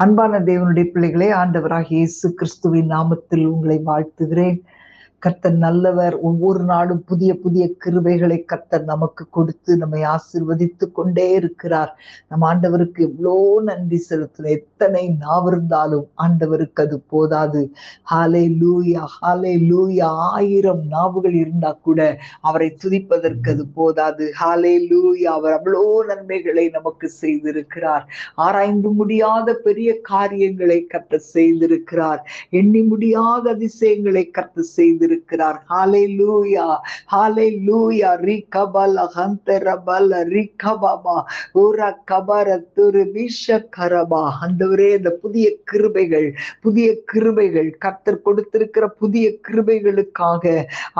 அன்பான தேவனுடைய பிள்ளைகளே, ஆண்டவராகிய இயேசு கிறிஸ்துவின் நாமத்தில் உங்களை வாழ்த்துகிறேன். கர்த்தர் நல்லவர். ஒவ்வொரு நாளும் புதிய புதிய கிருபைகளை கர்த்தர் நமக்கு கொடுத்து நம்மை ஆசீர்வதித்து கொண்டே இருக்கிறார். நம் ஆண்டவருக்கு எவ்வளோ நன்றி செலுத்தணும். எத்தனை நாவிருந்தாலும் ஆண்டவருக்கு அது போதாது. ஹalleluya, ஹalleluya. 1000 நாவுகள் இருந்தா கூட அவரை துதிப்பதற்கு அது போதாது. ஹalleluya. அவர் அவ்வளோ நன்மைகளை நமக்கு செய்திருக்கிறார். ஆராய்ந்து முடியாத பெரிய காரியங்களை கர்த்தர் செய்திருக்கிறார். எண்ணி முடியாத அதிசயங்களை கர்த்தர் செய்திருக்கிறார். ஹalleluya, ஹalleluya. ரிகபல ஹந்தரபல ரிகபபா ஓரா கபர துரு விஷகரபா. ஆண்டவரே, இந்த புதிய கிருபைகள் கர்த்தர் கொடுத்திருக்கிற புதிய கிருபைகளுக்காக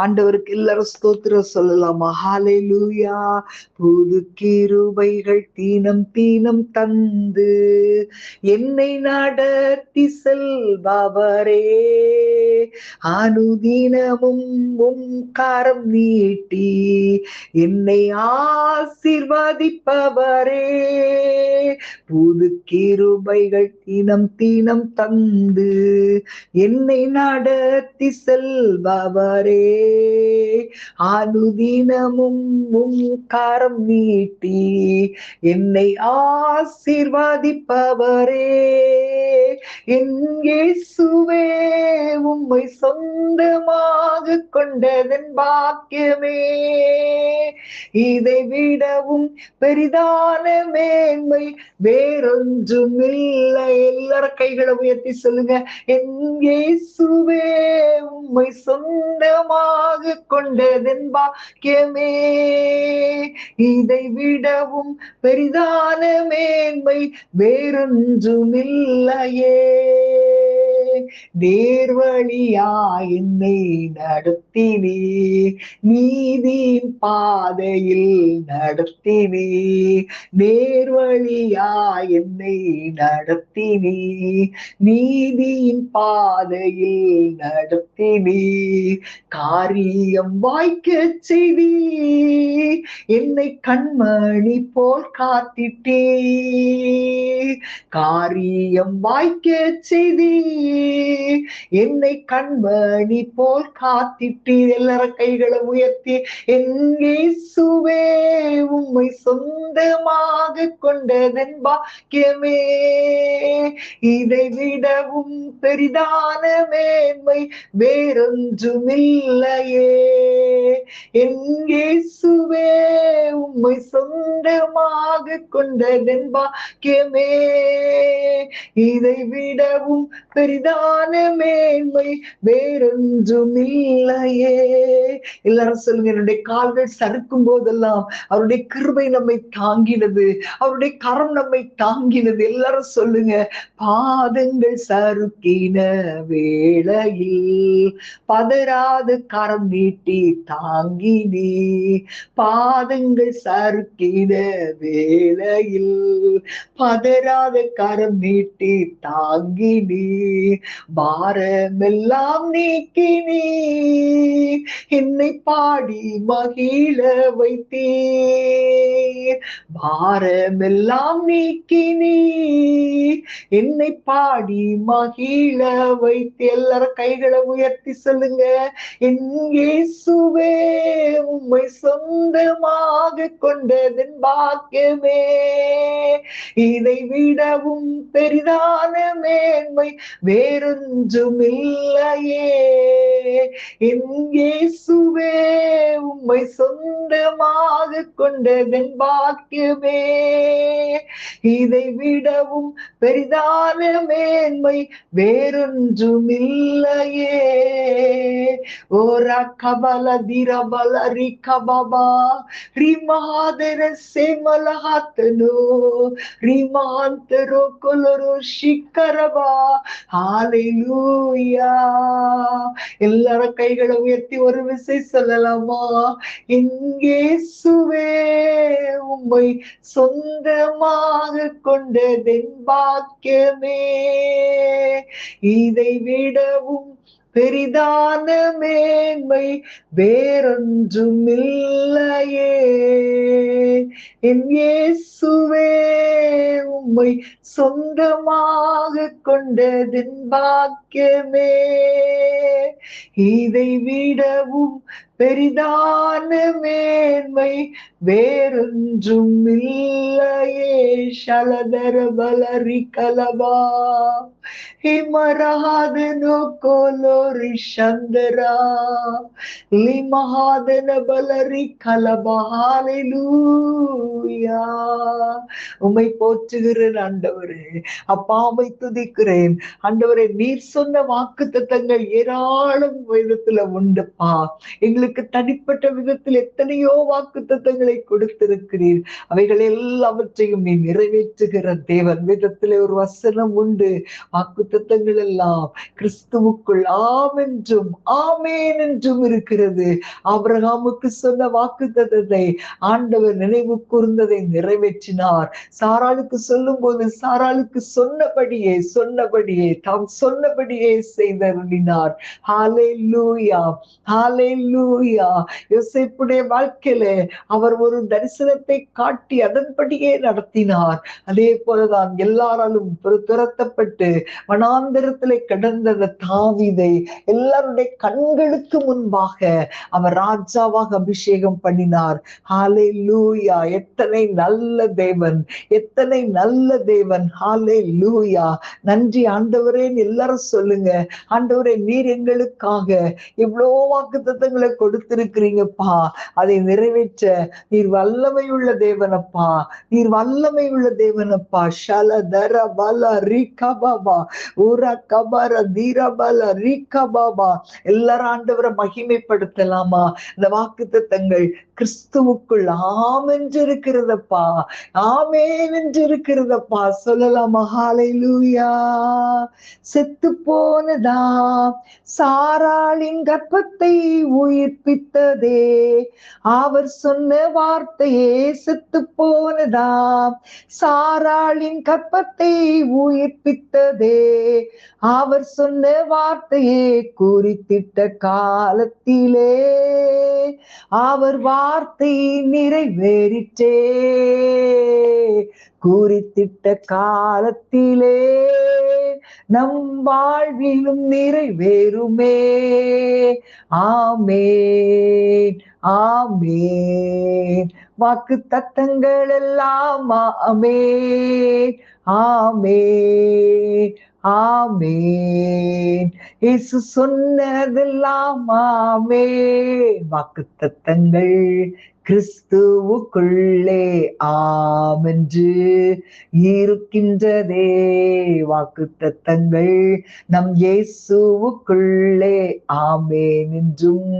ஆண்டவருக்கு எல்லாரும் ஸ்தோத்திரம் சொல்லலாமா? ஹalleluya. புது கிருபைகள் தீனம் தீனம் தந்து என்னை நடத்தி செல்பவரே, அனுதினமும் உம் கரம் நீட்டி என்னை ஆசீர்வதிப்பவரே, புது கிருபைகள் தினம் தினம் தந்து என்னை நடத்தி செல்பவரே, அனுதினமும் உம் கரம் நீட்டி என்னை ஆசீர்வதிப்பவரே, என் இயேசுவே உம்மை சொந்தமாக கொண்டதன் பாக்கியமே, இதை விடவும் பெரிதான மேன்மை வேறொன்றும் இல்லை. எல்லாரும் கைகளை உயர்த்தி சொல்லுங்க. என் இயேசுவே உம்மை சொந்தமாக கொண்டதன் பாக்கியமே, இதை விடவும் பெரிதான மேன்மை வேறொன்றும் இல்லையே. நேர்வழியா என்னை நடத்தினே, நீதியின் பாதையில் நடத்தினே, நேர்வழியா என்னை நடத்தினே, நீதியின் பாதையில் நடத்தினே, காரியம் வாய்க்க செய்தி என்னை கண்மணி போல் காத்திட்டே, காரியம் வாய்க்க செய்தி என்னை கண்மணி போல் காத்திட்டீர். எல்லாரும் கைகளை உயர்த்தி, என் இயேசுவே உம்மை சொந்தமாக கொண்டதன் பாக்கியமே, இதை விடவும் பெரிதான மேன்மை வேறொன்றும் இல்லையே. என் இயேசுவே உம்மை சொந்தமாக கொண்டதன் பாக்கியமே, இதை விடவும் பெரிதான மேன்மை வேறொன்றும் இல்லையே. எல்லாரும் சொல்லுங்க. என்னுடைய கால்கள் சறுக்கும் போதெல்லாம் அவருடைய கிருபை நம்மை தாங்கினது, அவருடைய கரம் நம்மை தாங்கினது. எல்லாரும் சொல்லுங்க. பாதங்கள் சறுக்கின வேளையில் பதறாது கரம் நீட்டி தாங்கினே, பாதங்கள் சறுக்கின வேளையில் பதறாத கரம் நீட்டி தாங்கினே, பாரமெல்லாம் நீக்கினே, என்னை பாடி மகிழ வைத்தீர், பாரமெல்லாம் நீக்கினே, என்னை பாடி மகிழ வைத்து. எல்லாரும் கைகளை உயர்த்தி சொல்லுங்க. என் இயேசுவே உம்மை சொந்தமாக கொண்டதன் பாக்கியமே, இதை விடவும் பெரிதான மேன்மை வேறொன்றும் இல்லையே. என் இயேசுவே உம்மை சொந்தமாக கொண்டதன் பாக்கியமே, இதை விடவும் பெரிதான மேன்மை வேறொன்றும் இல்லையே. ஓரா கபல திரபல ரிகபபா ரிமாதர செமலஹாத்தனோ ரிமாந்தரோ கொலரோ ஷிக்கரபா. ஹalleluya. எல்லாரும் கைகளை உயர்த்தி ஒரு விசை சொல்லலாமா? என் இயேசுவே உம்மை சொந்தமாக கொண்டதென் பாக்கியமே, இதை விடவும் பெரிதான மேன்மை வேறொன்றும் இல்லையே. என் இயேசுவே உம்மை சொந்தமாக கொண்டதென் பாக்கியமே. இதை விடவும் பெரிதான மேன்மை வேறொன்றும் இல்லையே. ஷலதர பலரி கலபா ஹிமராதனோ கோலோரி சந்தரா லிமஹாதன பலரி கலபா. ஹல்லேலூயா. உம்மை போற்றுகிறேன் ஆண்டவரே. அப்பா உம்மை துதிக்கிறேன் ஆண்டவரே. நீர் சொன்ன வாக்கு தத்தங்கள் ஏராளம் விதத்துல உண்டுப்பா. எங்களுக்கு தனிப்பட்ட விதத்தில் எத்தனையோ வாக்கு தத்தங்களை கொடுத்திருக்கிறீர். அவைகள் எல்லாவற்றையும் நீ நிறைவேற்றுகிற தேவன். விதத்திலே ஒரு வசனம் உண்டு, வாக்கு தத்தங்கள் எல்லாம் கிறிஸ்துவுக்குள் ஆம் என்றும் ஆமேன் என்றும் இருக்கிறது. ஆபிரகாமுக்கு சொன்ன வாக்கு தத்தத்தை ஆண்டவர் நினைவு கூர்ந்ததை நிறைவேற்றினார். சாராளுக்கு சொல்லும் போது சாராளுக்கு சொன்னபடியே தாம் சொன்னபடியே செய்தருளினார். ஹல்லேலூயா, ஹல்லேலூயா. யோசேப்புடைய வாழ்க்கையில அவர் ஒரு தரிசனத்தை காட்டி அதன்படியே நடத்தினார். அதே போலதான் எல்லாராலும் துரத்தப்பட்டு வனாந்தரத்திலே கிடந்த தாவீதை எல்லாருடைய கண்களுக்கு முன்பாக அவர் ராஜாவாக அபிஷேகம் பண்ணினார். ஹல்லேலூயா. எத்தனை நல்ல தேவன், எத்தனை நல்ல தேவன். ஹல்லேலூயா. நன்றி ஆண்டவரே. எல்லாரும் சொல்லுங்க, ஆண்டவரே நீர் எங்களுக்காக இவ்வளோ வாக்கு தத்தங்களை கொடுத்திருக்கிறீங்கப்பா. அதை நிறைவேற்ற நீர் வல்லமை உள்ள தேவனப்பா, நீர் வல்லமை உள்ள தேவனப்பா. ஷலதர பல ரிகபாபா உர கபர தீரபல ரிகபாபா. எல்லாரும் ஆண்டவரை மகிமைப்படுத்தலாமா? இந்த வாக்கு தத்தங்கள் கிறிஸ்துவுக்குள் ஆம் என்று இருக்கிறதப்பா, ஆமேன் என்று இருக்கிறதப்பா. சொல்லலாமா? ஹல்லேலூயா. செத்து போனதா சாராளின் கர்ப்பத்தை உயிர்ப்பித்ததே, அவர் சொன்ன வார்த்தையே. செத்து போனதா சாராளின் கர்ப்பத்தை உயிர்ப்பித்ததே, அவர் சொன்ன வார்த்தையே. குறித்திட்ட காலத்திலே அவர் வார்த்தை நிறைவேறிற்றே, குறித்திட்ட காலத்திலே நம் வாழ்விலும் நிறைவேறுமே. ஆமேன், ஆமேன். வாக்கு தத்தங்கள் எல்லாம் ஆமேன், ஆமேன், ஆமேன். இயேசு சொன்னதெல்லாம் ஆமேன். வாக்கு தத்தங்கள் கிறிஸ்துவுக்குள்ளே ஆம் என்று இருக்கின்றதே. வாக்கு தத்தங்கள் நம் இயேசுவுக்குள்ளே ஆமேன் என்றும்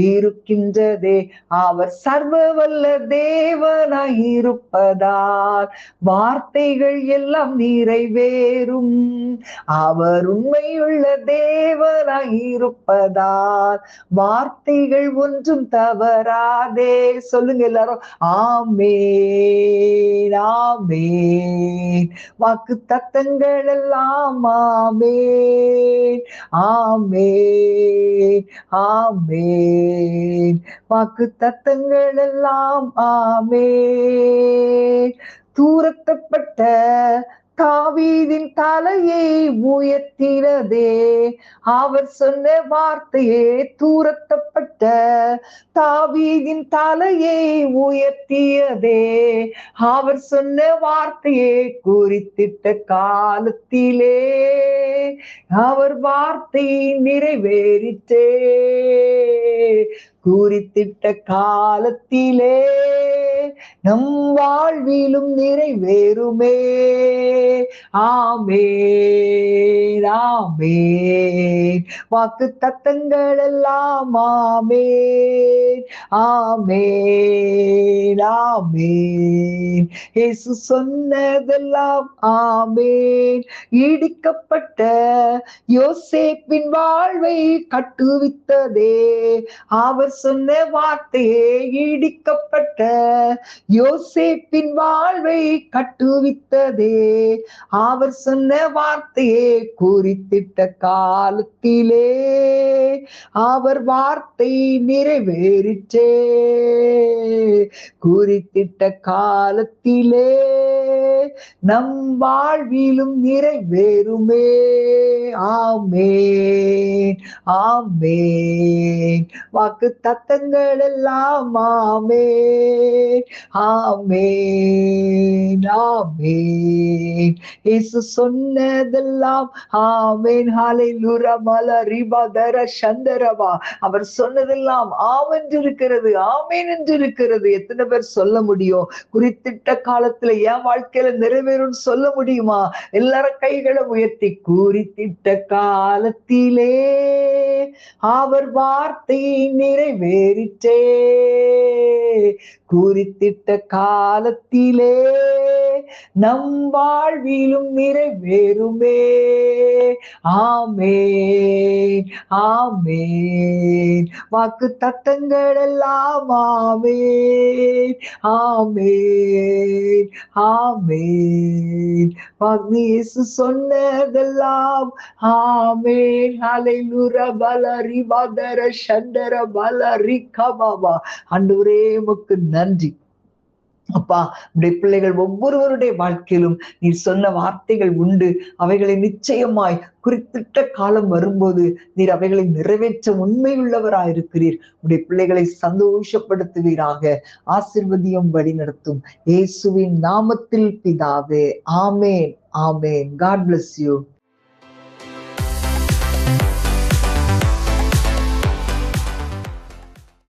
இருக்கின்றதே. அவர் சர்வ வல்ல தேவனாய் இருப்பதால் வார்த்தைகள் எல்லாம் நிறைவேறும். அவர் உண்மையுள்ள தேவனாய் இருப்பதால் வார்த்தைகள் ஒன்றும் தவறாதே. சொல்லுங்க எல்லாரும், ஆமேன், ஆமேன். வாக்கு தத்தங்கள் எல்லாம் ஆமேன், ஆமேன், ஆமேன். வாக்கு தத்தங்கள் எல்லாம் ஆமேன். தூரத்தப்பட்ட தாவீதின் தலையை உயர்த்தினதே, அவர் சொன்ன வார்த்தையே. தூரத்தப்பட்ட தாவீதின் தலையை உயர்த்தியதே, அவர் சொன்ன வார்த்தையே. குறித்திட்ட காலத்திலே அவர் வார்த்தை நிறைவேறிற்றே, குறித்திட்ட காலத்திலே நம் வாழ்விலும் நிறைவேறுமே. ஆமேன், ஆமேன். வாக்கு தத்தங்கள் எல்லாம் ஆமேன், ஆமேன், ஆமேன். இயேசு சொன்னதெல்லாம் ஆமேன். இடிக்கப்பட்ட யோசேப்பின் வாழ்வை கட்டுவித்ததே, அவர் சொன்ன வார்த்தையே. இடிக்கப்பட்ட யோசேப்பின் வாழ்வை கட்டுவித்ததே, அவர் சொன்ன வார்த்தையே. குறித்திட்ட காலத்திலே அவர் வார்த்தை நிறைவேறிற்றே, குறித்திட்ட காலத்திலே நம் வாழ்விலும் நிறைவேறுமே. ஆமேன், ஆமேன். வாக்கு தத்தங்கள் எல்லாம் ஆமேன், ஆமேன், ஆமேன். இயேசு சொன்னதெல்லாம் ஆமேன். ஹalleluya மலரிபதர சந்தரவா. அவர் சொன்னதெல்லாம் ஆமென்று இருக்கிறது, ஆமேன் என்று இருக்கிறது. எத்தனை பேர் சொல்ல முடியும்? குறித்திட்ட காலத்துல என் வாழ்க்கையில நிறைவேறும் சொல்ல முடியுமா? எல்லாரும் கைகளை உயர்த்தி, குறித்திட்ட காலத்திலே அவர் வார்த்தை நிறைவேறிற்றே, குறித்திட்ட காலத்திலே நம் வாழ்விலும் நிறைவேறுமே. ஆமேன், ஆமேன். வாக்கு தத்தங்கள் எல்லாம் ஆமேன், ஆமேன், ஆமேன். இயேசு சொன்னதெல்லாம் ஆமேன். ஹalleluya பலரி பதர சந்தர பலரி கபாபா. ஆண்டவரே உமக்கு நன்றி அப்பா. உடைய பிள்ளைகள் ஒவ்வொருவருடைய வாழ்க்கையிலும் நீர் சொன்ன வார்த்தைகள் உண்டு. அவைகளை நிச்சயமாய் குறிப்பிட்ட காலம் வரும்போது நீர் அவைகளை நிறைவேற்ற உண்மையுள்ளவராயிருக்கிறீர். உடைய பிள்ளைகளை சந்தோஷப்படுத்துவீராக. ஆசீர்வதியும் வழி நடத்தும் இயேசுவின் நாமத்தில் பிதாவே. ஆமேன், ஆமேன். God bless you.